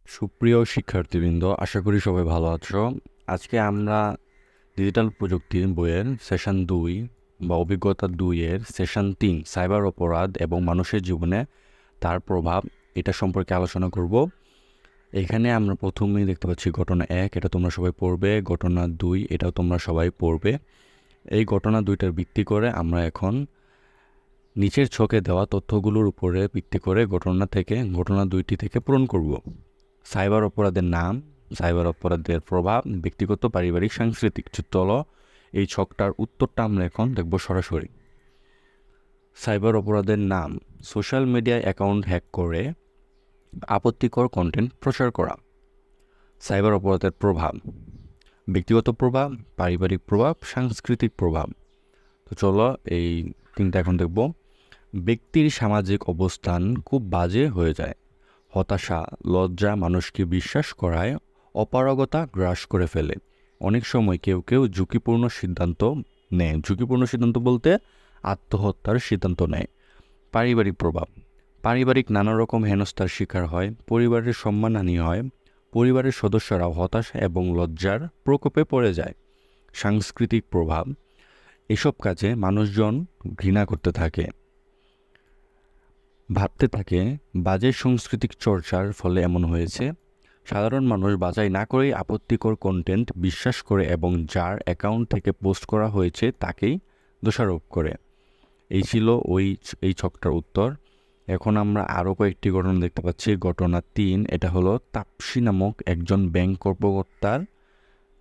সুপ্রিয় শিক্ষার্থীবৃন্দ, আশা করি সবাই ভালো আছো। আজকে আমরা ডিজিটাল প্রযুক্তির বইয়ের সেশন 2 বা অভিজ্ঞতা 2 এর সেশন 3 সাইবার অপরাধ এবং মানুষের জীবনে তার প্রভাব এটা সম্পর্কে আলোচনা করব। এখানে আমরা প্রথমেই দেখতে পাচ্ছি ঘটনা 1, এটা তোমরা সবাই পড়বে। ঘটনা 2, এটাও তোমরা সবাই পড়বে। এই ঘটনা 2টার ভিত্তি করে আমরা এখন নিচের ছকে দেওয়া তথ্যগুলোর উপরে ভিত্তি করে ঘটনা 2টি থেকে পূরণ করব। সাইবার অপরাধের নাম, সাইবার অপরাধের প্রভাব, ব্যক্তিগত, পারিবারিক, সাংস্কৃতিক। চলো এই ছকটার উত্তরটা আমরা এখন দেখব সরাসরি। সাইবার অপরাধের নাম: সোশ্যাল মিডিয়া অ্যাকাউন্ট হ্যাক করে আপত্তিকর কন্টেন্ট প্রচার করা। সাইবার অপরাধের প্রভাব: ব্যক্তিগত প্রভাব, পারিবারিক প্রভাব, সাংস্কৃতিক প্রভাব। তো চলো এই তিনটা এখন দেখব। ব্যক্তির সামাজিক অবস্থান খুব বাজে হয়ে যায়। হতাশা, লজ্জা মানুষকে বিশ্বাস করায়, অপারগতা গ্রাস করে ফেলে। অনেক সময় কেউ কেউ ঝুঁকিপূর্ণ সিদ্ধান্ত নেয়। ঝুঁকিপূর্ণ সিদ্ধান্ত বলতে আত্মহত্যার সিদ্ধান্ত নেয়। পারিবারিক প্রভাব: পারিবারিক নানা রকম হেনস্থার শিকার হয়, পরিবারের সম্মানহানি হয়, পরিবারের সদস্যরা হতাশা এবং লজ্জার প্রকোপে পড়ে যায়। সাংস্কৃতিক প্রভাব: এসব কাজে মানুষজন ঘৃণা করতে থাকে, ভাবতে থাকে বাজে সাংস্কৃতিক চর্চার ফলে এমন হয়েছে। সাধারণ মানুষ বাছাই না করেই আপত্তিকর কন্টেন্ট বিশ্বাস করে এবং যার অ্যাকাউন্ট থেকে পোস্ট করা হয়েছে তাকেই দোষারোপ করে। এই ছিল এই ছকটার উত্তর। এখন আমরা আরও কয়েকটি ঘটনা দেখতে পাচ্ছি। ঘটনা 3, এটা হলো তাপসী নামক একজন ব্যাংক কর্মকর্তার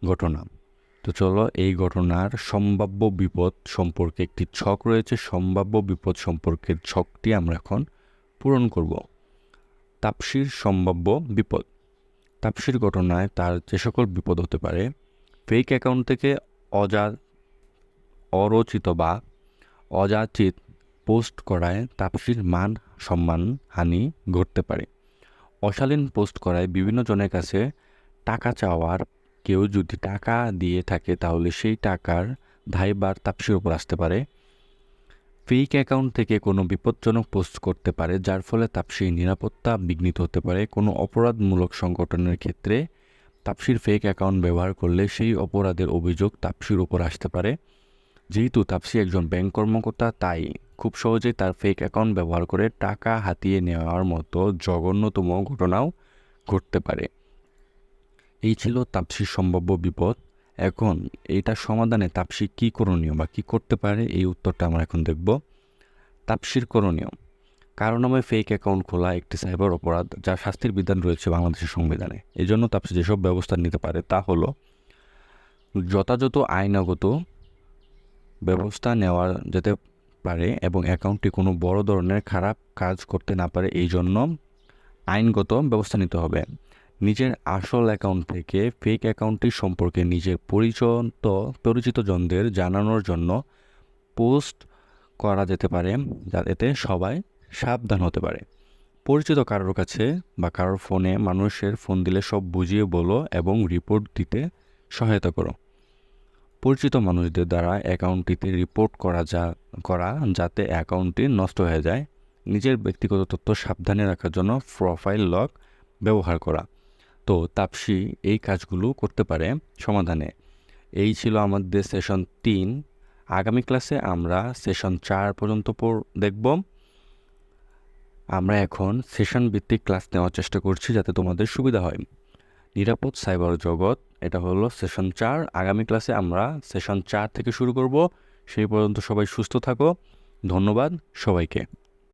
ঘটনা। তো চলো এই ঘটনার সম্ভাব্য বিপদ সম্পর্কে একটি ছক রয়েছে। সম্ভাব্য বিপদ সম্পর্কের ছকটি আমরা এখন পূরণ করব। তাপসীর সম্ভাব্য বিপদ: তাপসীর ঘটনায় তার যে সকল বিপদ হতে পারে: ফেক অ্যাকাউন্ট থেকে অরচিত বা অযাচিত পোস্ট করায় তাপসীর মান সম্মান হানি ঘটতে পারে। অশালীন পোস্ট করায় বিভিন্ন জনের কাছে টাকা চাওয়ার কেউ যদি টাকা দিয়ে থাকে তাহলে সেই টাকার দায়ভার তাপসীর উপর আসতে পারে। ফেক অ্যাকাউন্ট থেকে কোনো বিপজ্জনক পোস্ট করতে পারে যার ফলে তাপসীর নিরাপত্তা বিঘ্নিত হতে পারে। কোনো অপরাধমূলক সংগঠনের ক্ষেত্রে তাপসীর ফেক অ্যাকাউন্ট ব্যবহার করলে সেই অপরাধের অভিযোগ তাপসীর উপর আসতে পারে। যেহেতু তাপসী একজন ব্যাংক কর্মকর্তা, তাই খুব সহজেই তার ফেক অ্যাকাউন্ট ব্যবহার করে টাকা হাতিয়ে নেওয়ার মতো জঘন্যতম ঘটনাও ঘটতে পারে। এই ছিল তাপসীর সম্ভাব্য বিপদ। এখন এইটার সমাধানে তাপসী কী করণীয় বা কী করতে পারে, এই উত্তরটা আমরা এখন দেখব। তাপসীর করণীয়: কারো নামে ফেক অ্যাকাউন্ট খোলা একটি সাইবার অপরাধ যার শাস্তির বিধান রয়েছে বাংলাদেশের সংবিধানে। এই জন্য তাপসী যেসব ব্যবস্থা নিতে পারে তা হলো যথাযথ আইনগত ব্যবস্থা নেওয়া যেতে পারে এবং অ্যাকাউন্টটি কোনো বড় ধরনের খারাপ কাজ করতে না পারে, এই জন্য আইনগত ব্যবস্থা নিতে হবে। নিজের আসল অ্যাকাউন্ট থেকে ফেক অ্যাকাউন্টটি সম্পর্কে নিজের পরিচিতজনদের জানানোর জন্য পোস্ট করা যেতে পারে, যাতে সবাই সাবধান হতে পারে। পরিচিত কারোর কাছে বা কারোর ফোনে মানুষের ফোন দিলে সব বুঝিয়ে বলো এবং রিপোর্ট দিতে সহায়তা করো। পরিচিত মানুষদের দ্বারা অ্যাকাউন্টটিতে রিপোর্ট করা যাতে অ্যাকাউন্টটি নষ্ট হয়ে যায়। নিজের ব্যক্তিগত তথ্য সাবধানে রাখার জন্য প্রোফাইল লক ব্যবহার করা। তো তাপসী এই কাজগুলো করতে পারে সমাধানে। এই ছিল আমাদের সেশন 3। আগামী ক্লাসে আমরা সেশন 4 পর্যন্ত দেখব। আমরা এখন সেশন ভিত্তিক ক্লাস নেওয়ার চেষ্টা করছি যাতে তোমাদের সুবিধা হয়। নিরাপদ সাইবার জগৎ, এটা হলো সেশন 4। আগামী ক্লাসে আমরা সেশন 4 থেকে শুরু করব। সেই পর্যন্ত সবাই সুস্থ থাকো। ধন্যবাদ সবাইকে।